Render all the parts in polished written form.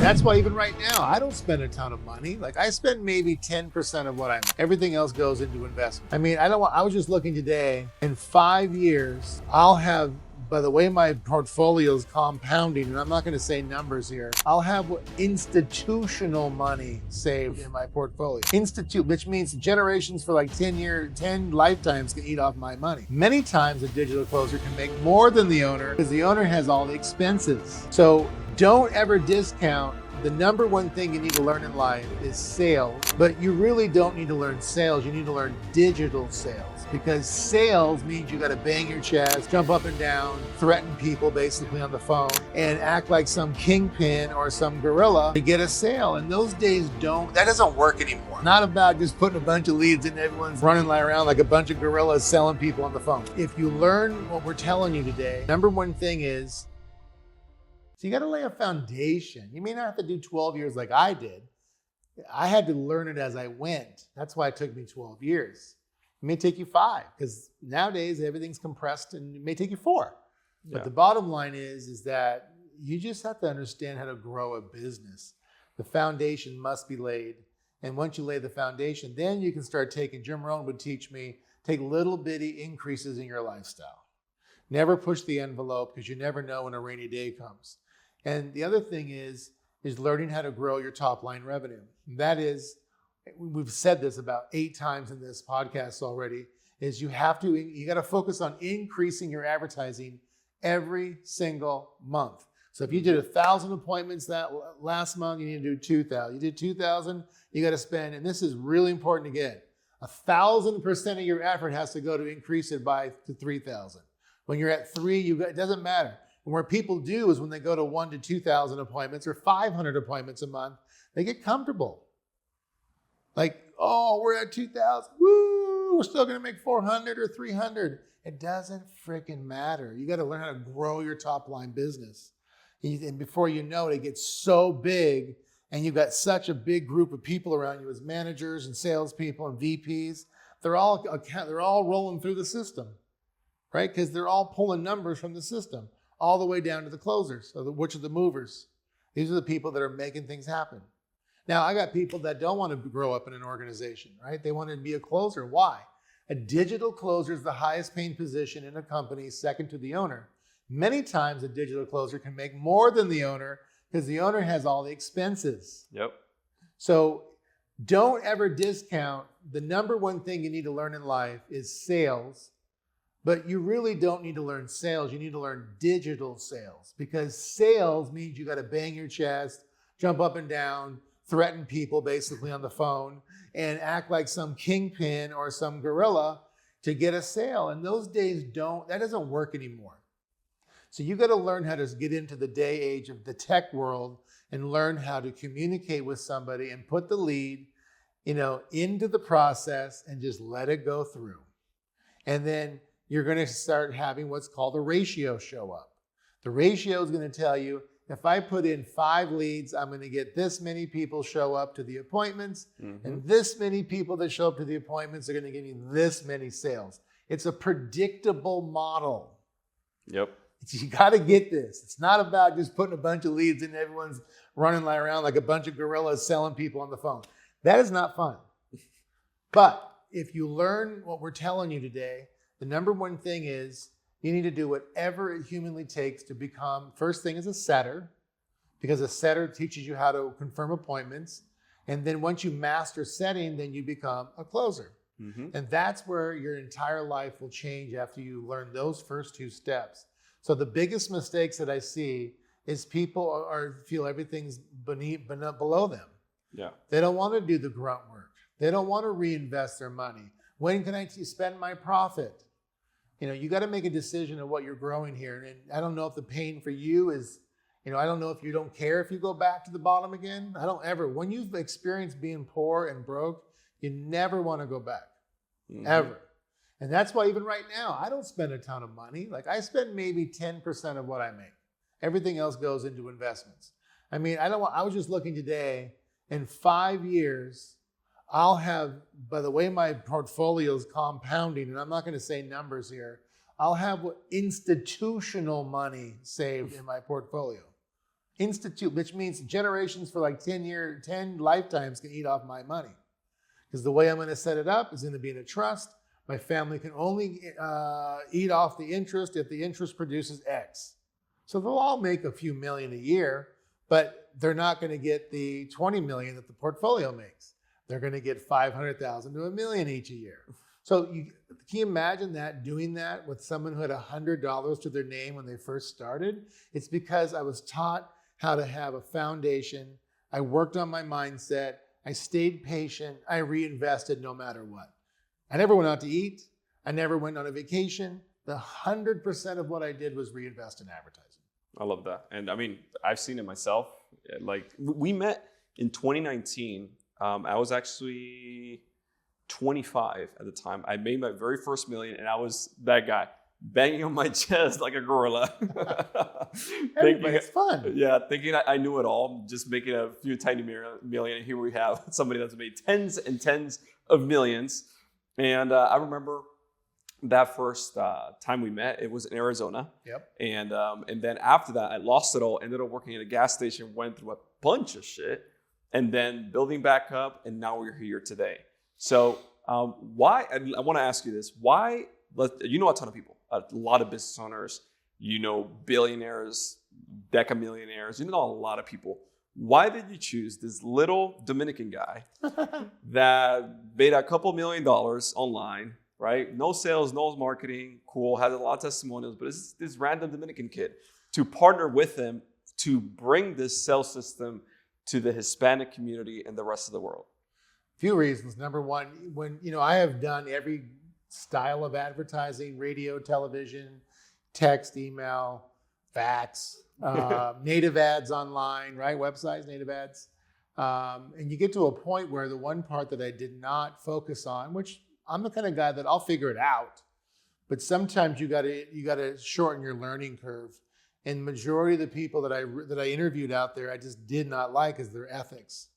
That's why even right now, I don't spend a ton of money. Like I spend maybe 10% of what I make. Everything else goes into investment. I mean, I was just looking today, in 5 years, I'll have, by the way my portfolio is compounding, and I'm not going to say numbers here, I'll have institutional money saved in my portfolio. Which means generations for like 10 lifetimes can eat off my money. Many times a digital closer can make more than the owner because the owner has all the expenses. So don't ever discount. The number one thing you need to learn in life is sales, but you really don't need to learn sales. You need to learn digital sales, because sales means you got to bang your chest, jump up and down, threaten people basically on the phone, and act like some kingpin or some gorilla to get a sale. And those days that doesn't work anymore. Not about just putting a bunch of leads and everyone's running around like a bunch of gorillas selling people on the phone. If you learn what we're telling you today, number one thing is, so you got to lay a foundation. You may not have to do 12 years like I did. I had to learn it as I went. That's why it took me 12 years. It may take you 5, because nowadays everything's compressed, and it may take you 4. Yeah. But the bottom line is that you just have to understand how to grow a business. The foundation must be laid. And once you lay the foundation, then you can start taking, Jim Rohn would teach me, take little bitty increases in your lifestyle. Never push the envelope, because you never know when a rainy day comes. And the other thing is learning how to grow your top line revenue. And that is, we've said this about 8 times in this podcast already, is you got to focus on increasing your advertising every single month. So if you did 1,000 appointments that last month, you need to do 2,000. You did 2,000, you got to spend, and this is really important to get, 1,000% of your effort has to go to increase it to 3,000. When you're at 3, it doesn't matter. And what people do is when they go to 1,000 to 2,000 appointments or 500 appointments a month, they get comfortable. Like, oh, we're at 2,000. Woo, we're still going to make 400 or 300. It doesn't freaking matter. You got to learn how to grow your top line business. And before you know it, it gets so big, and you've got such a big group of people around you as managers and salespeople and VPs. They're all rolling through the system, right? Because they're all pulling numbers from the system, all the way down to the closers, which are the movers. These are the people that are making things happen. Now, I got people that don't want to grow up in an organization, right? They want to be a closer. Why? A digital closer is the highest paying position in a company, second to the owner. Many times a digital closer can make more than the owner because the owner has all the expenses. Yep. So don't ever discount. The number one thing you need to learn in life is sales. But you really don't need to learn sales. You need to learn digital sales, because sales means you got to bang your chest, jump up and down, threaten people basically on the phone, and act like some kingpin or some gorilla to get a sale. And those days that doesn't work anymore. So you got to learn how to get into the day age of the tech world and learn how to communicate with somebody and put the lead, into the process and just let it go through. And then you're going to start having what's called a ratio show up. The ratio is going to tell you, if I put in 5 leads, I'm going to get this many people show up to the appointments, and this many people that show up to the appointments are going to give me this many sales. It's a predictable model. Yep. You got to get this. It's not about just putting a bunch of leads in and everyone's running around like a bunch of gorillas selling people on the phone. That is not fun. But if you learn what we're telling you today, the number one thing is you need to do whatever it humanly takes to become, first thing is a setter, because a setter teaches you how to confirm appointments. And then once you master setting, then you become a closer. And that's where your entire life will change after you learn those first 2 steps. So the biggest mistakes that I see is people feel everything's below them. Yeah. They don't want to do the grunt work. They don't want to reinvest their money. When can I spend my profit? You got to make a decision of what you're growing here. And I don't know if the pain for you is, I don't know if you don't care if you go back to the bottom again. I don't ever. When you've experienced being poor and broke, you never want to go back, ever. And that's why even right now, I don't spend a ton of money. Like I spend maybe 10% of what I make. Everything else goes into investments. I mean, I was just looking today, in 5 years, I'll have, by the way my portfolio is compounding, and I'm not going to say numbers here, I'll have institutional money saved in my portfolio. institute, which means generations for like 10 lifetimes can eat off my money. Because the way I'm going to set it up is going to be in a trust. My family can only eat off the interest if the interest produces X. So they'll all make a few million a year, but they're not going to get the 20 million that the portfolio makes. They're going to get 500,000 to $1 million each a year. So can you imagine that, doing that with someone who had $100 to their name when they first started? It's because I was taught how to have a foundation. I worked on my mindset. I stayed patient. I reinvested no matter what. I never went out to eat. I never went on a vacation. The 100% of what I did was reinvest in advertising. I love that. And I mean, I've seen it myself. Like, we met in 2019. I was actually 25 at the time. I made my very first million, and I was that guy banging on my chest like a gorilla. It's fun. Yeah, thinking I knew it all, just making a few tiny million. And here we have somebody that's made tens and tens of millions. And I remember that first time we met, it was in Arizona. Yep. And then after that, I lost it all, ended up working at a gas station, went through a bunch of shit, and then building back up, and now we're here today. So why, I want to ask you this, why, you know a ton of people, a lot of business owners, you know billionaires, decamillionaires, you know a lot of people. Why did you choose this little Dominican guy that made a couple $1 million online, right? No sales, no marketing, cool, has a lot of testimonials, but it's this random Dominican kid, to partner with him to bring this sales system to the Hispanic community and the rest of the world? Few reasons. Number one, when I have done every style of advertising: radio, television, text, email, fax, native ads online, right? Websites, native ads. And you get to a point where the one part that I did not focus on, which I'm the kind of guy that I'll figure it out, but sometimes you gotta shorten your learning curve. And majority of the people that I interviewed out there, I just did not like, is their ethics.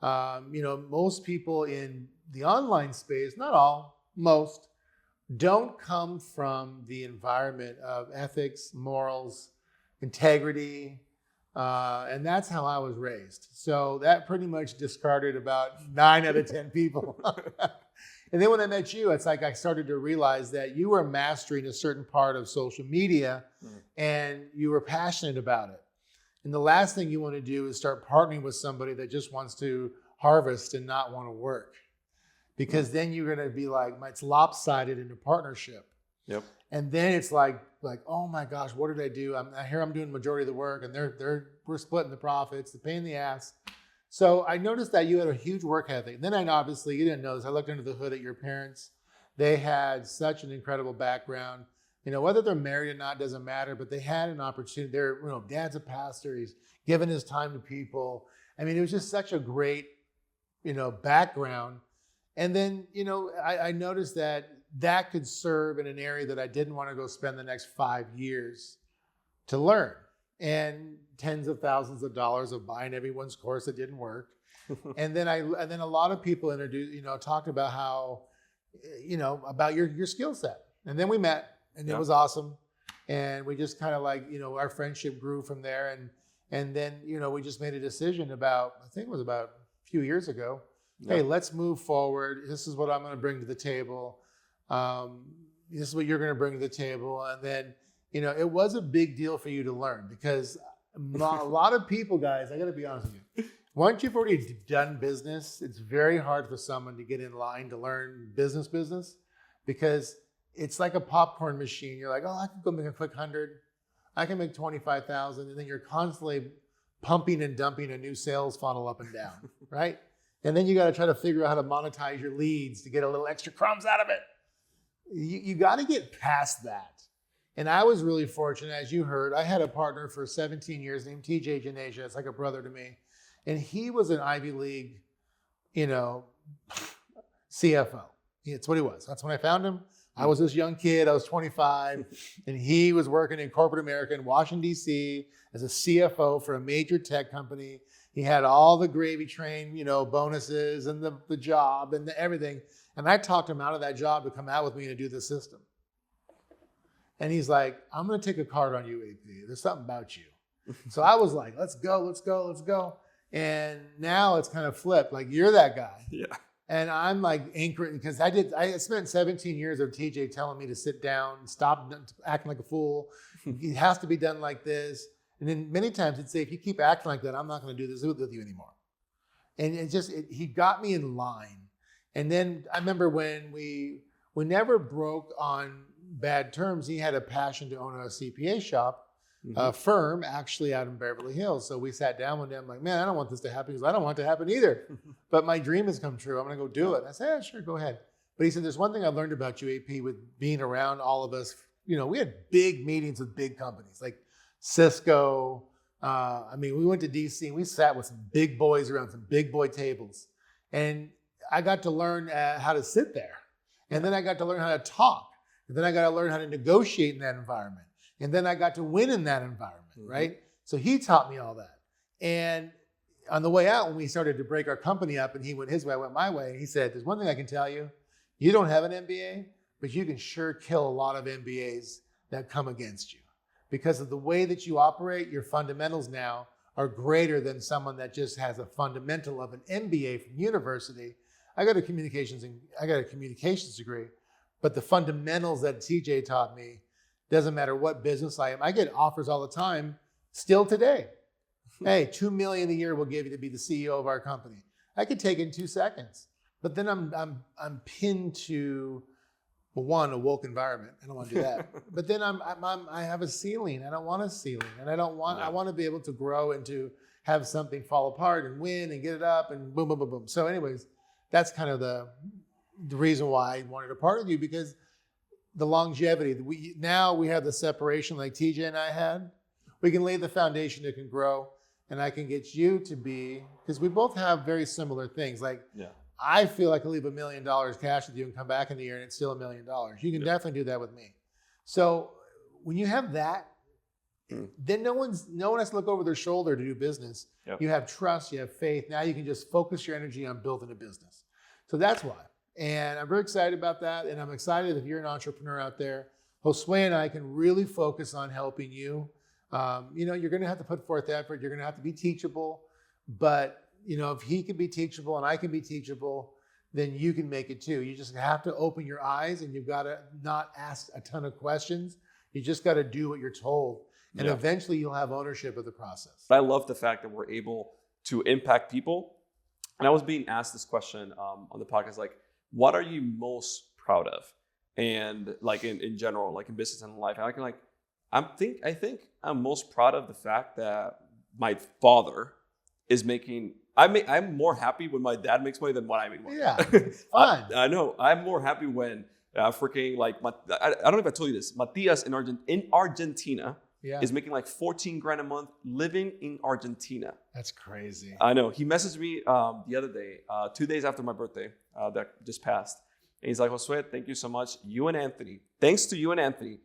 Most people in the online space, not all, most, don't come from the environment of ethics, morals, integrity, and that's how I was raised. So that pretty much discarded about 9 out of 10 people. And then when I met you, it's like I started to realize that you were mastering a certain part of social media, and you were passionate about it. And the last thing you want to do is start partnering with somebody that just wants to harvest and not want to work. Because then you're going to be like, it's lopsided in a partnership. Yep. And then it's like, oh my gosh, what did I do? I'm doing the majority of the work, and we're splitting the profits, the pain in the ass. So I noticed that you had a huge work ethic. Then obviously, you didn't know this, I looked under the hood at your parents. They had such an incredible background. Whether they're married or not doesn't matter, but they had an opportunity. Dad's a pastor. He's given his time to people. I mean, it was just such a great, background. And then, I noticed that could serve in an area that I didn't want to go spend the next 5 years to learn. And tens of thousands of dollars of buying everyone's course that didn't work. And then a lot of people talked about how, about your skill set. And then we met, and It was awesome. And we just kind of our friendship grew from there. And then, we just made a decision about a few years ago. Hey, let's move forward. This is what I'm going to bring to the table. This is what you're going to bring to the table. And then, it was a big deal for you to learn, because a lot of people, guys, I got to be honest with you. Once you've already done business, it's very hard for someone to get in line to learn business, because it's like a popcorn machine. You're like, oh, I can go make a quick 100. I can make 25,000. And then you're constantly pumping and dumping a new sales funnel up and down, right? And then you got to try to figure out how to monetize your leads to get a little extra crumbs out of it. You got to get past that. And I was really fortunate, as you heard. I had a partner for 17 years named TJ Janasia. It's like a brother to me. And he was an Ivy League, CFO. It's what he was. That's when I found him. I was this young kid. I was 25. And he was working in corporate America in Washington, D.C. as a CFO for a major tech company. He had all the gravy train, bonuses and the job and everything. And I talked him out of that job to come out with me to do the system. And he's like, I'm going to take a card on you, AP. There's something about you. So I was like, let's go, let's go, let's go. And now it's kind of flipped. Like, you're that guy. Yeah. And I'm like anchoring, because I spent 17 years of TJ telling me to sit down, stop acting like a fool. It has to be done like this. And then many times he'd say, if you keep acting like that, I'm not going to do this with you anymore. And he got me in line. And then I remember when we never broke on bad terms. He had a passion to own a CPA shop, a firm actually out in Beverly Hills. So we sat down one day. I'm like, man, I don't want this to happen, because I don't want it to happen either. But my dream has come true. I'm going to go do it. And I said, yeah, sure, go ahead. But he said, there's one thing I learned about you, AP, with being around all of us. You know, we had big meetings with big companies like Cisco. We went to DC and we sat with some big boys around some big boy tables. And I got to learn how to sit there. And then I got to learn how to talk. And then I got to learn how to negotiate in that environment. And then I got to win in that environment, right? So he taught me all that. And on the way out, when we started to break our company up and he went his way, I went my way, he said, there's one thing I can tell you. You don't have an MBA, but you can sure kill a lot of MBAs that come against you. Because of the way that you operate, your fundamentals now are greater than someone that just has a fundamental of an MBA from university. I got a communications degree, but the fundamentals that TJ taught me, doesn't matter what business I am. I get offers all the time, still today. Hey, $2 million a year we'll give you to be the CEO of our company. I could take it in 2 seconds, but then I'm pinned to, well, one, a woke environment. I don't want to do that. But then I have a ceiling. I don't want a ceiling, and I want to be able to grow and to have something fall apart and win and get it up and boom, boom, boom, boom. So, anyways, that's kind of the reason why I wanted to partner with you, because the longevity. Now we have the separation like TJ and I had. We can lay the foundation that can grow, and I can get you to be, because we both have very similar things. Like, I feel like I leave $1 million cash with you and come back in the year and it's still $1 million. You can definitely do that with me. So when you have that, then no one has to look over their shoulder to do business. You have trust, you have faith. Now you can just focus your energy on building a business. So that's why. And I'm very excited about that. And I'm excited if you're an entrepreneur out there, Josue and I can really focus on helping you. You're going to have to put forth effort. You're going to have to be teachable. But, if he can be teachable and I can be teachable, then you can make it too. You just have to open your eyes, and you've got to not ask a ton of questions. You just got to do what you're told. And eventually you'll have ownership of the process. I love the fact that we're able to impact people. And I was being asked this question on the podcast, like, what are you most proud of? And like in general, like in business and life, I think I'm most proud of the fact that my father is making, I'm more happy when my dad makes money than when I make money. Yeah, it's fun. I know. I'm more happy when freaking like, I don't know if I told you this, Matias in Argentina is making like 14 grand a month living in Argentina. That's crazy. I know. He messaged me the other day, 2 days after my birthday that just passed. And he's like, Josue, thank you so much. Thanks to you and Anthony,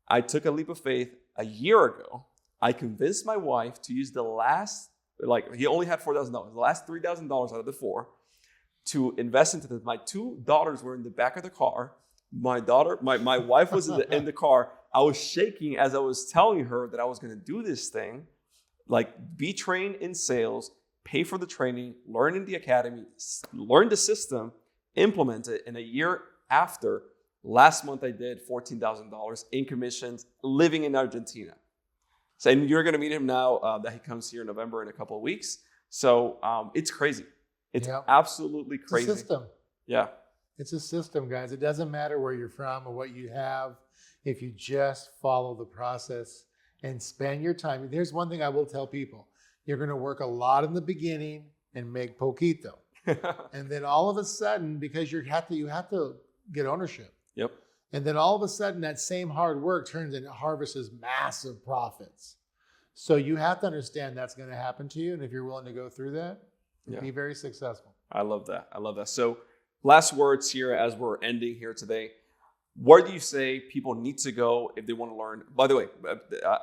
I took a leap of faith a year ago. I convinced my wife to use he only had $4,000, the last $3,000 out of the $4 to invest into this. My 2 daughters were in the back of the car. My wife was in the car. I was shaking as I was telling her that I was going to do this thing, like be trained in sales, pay for the training, learn in the academy, learn the system, implement it. And a year after, last month I did $14,000 in commissions living in Argentina. So, and you're going to meet him now that he comes here in November in a couple of weeks. So it's crazy. It's absolutely crazy. It's a system. Yeah. It's a system, guys. It doesn't matter where you're from or what you have. If you just follow the process and spend your time. There's one thing I will tell people. You're going to work a lot in the beginning and make poquito. And then all of a sudden, because you have to get ownership. Yep. And then all of a sudden, that same hard work turns into harvests massive profits. So you have to understand that's going to happen to you. And if you're willing to go through that, you'll be very successful. I love that. So last words here as we're ending here today. Where do you say people need to go if they want to learn? By the way,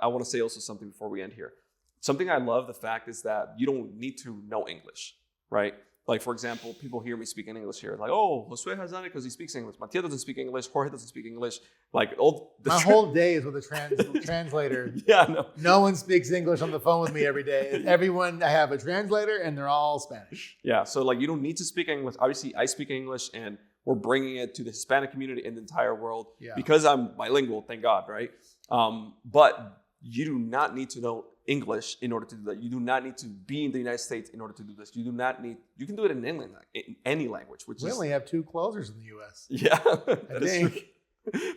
I want to say also something before we end here. Something I love the fact is that you don't need to know English, right? Like, for example, people hear me speaking English here. Like, oh, Josue has done it because he speaks English. Matías doesn't speak English. Jorge doesn't speak English. Like, all My whole day is with a translator. Yeah, no. No one speaks English on the phone with me every day. Everyone, I have a translator, and they're all Spanish. Yeah, so like you don't need to speak English. Obviously, I speak English, and we're bringing it to the Hispanic community in the entire world because I'm bilingual, thank God, right? But you do not need to know English in order to do that. You do not need to be in the United States in order to do this. You can do it in any language. We only have 2 closers in the U.S. Yeah, that is true.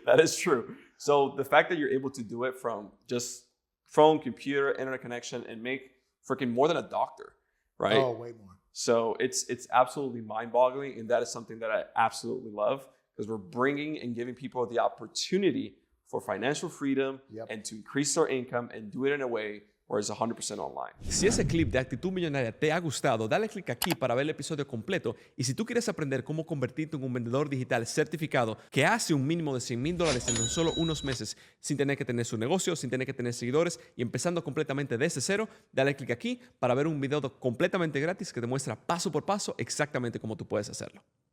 That is true. So the fact that you're able to do it from just phone, computer, internet connection, and make freaking more than a doctor, right? Oh, way more. So it's absolutely mind-boggling, and that is something that I absolutely love because we're bringing and giving people the opportunity for financial freedom and to increase their income and do it in a way where it's 100% online. Si ese clip de Actitud Millonaria te ha gustado, dale click aquí para ver el episodio completo. Y si tú quieres aprender cómo convertirte en un vendedor digital certificado que hace un mínimo de $100,000 en tan solo unos meses sin tener que tener su negocio, sin tener que tener seguidores y empezando completamente desde cero, dale click aquí para ver un video completamente gratis que te muestra paso por paso exactamente cómo tú puedes hacerlo.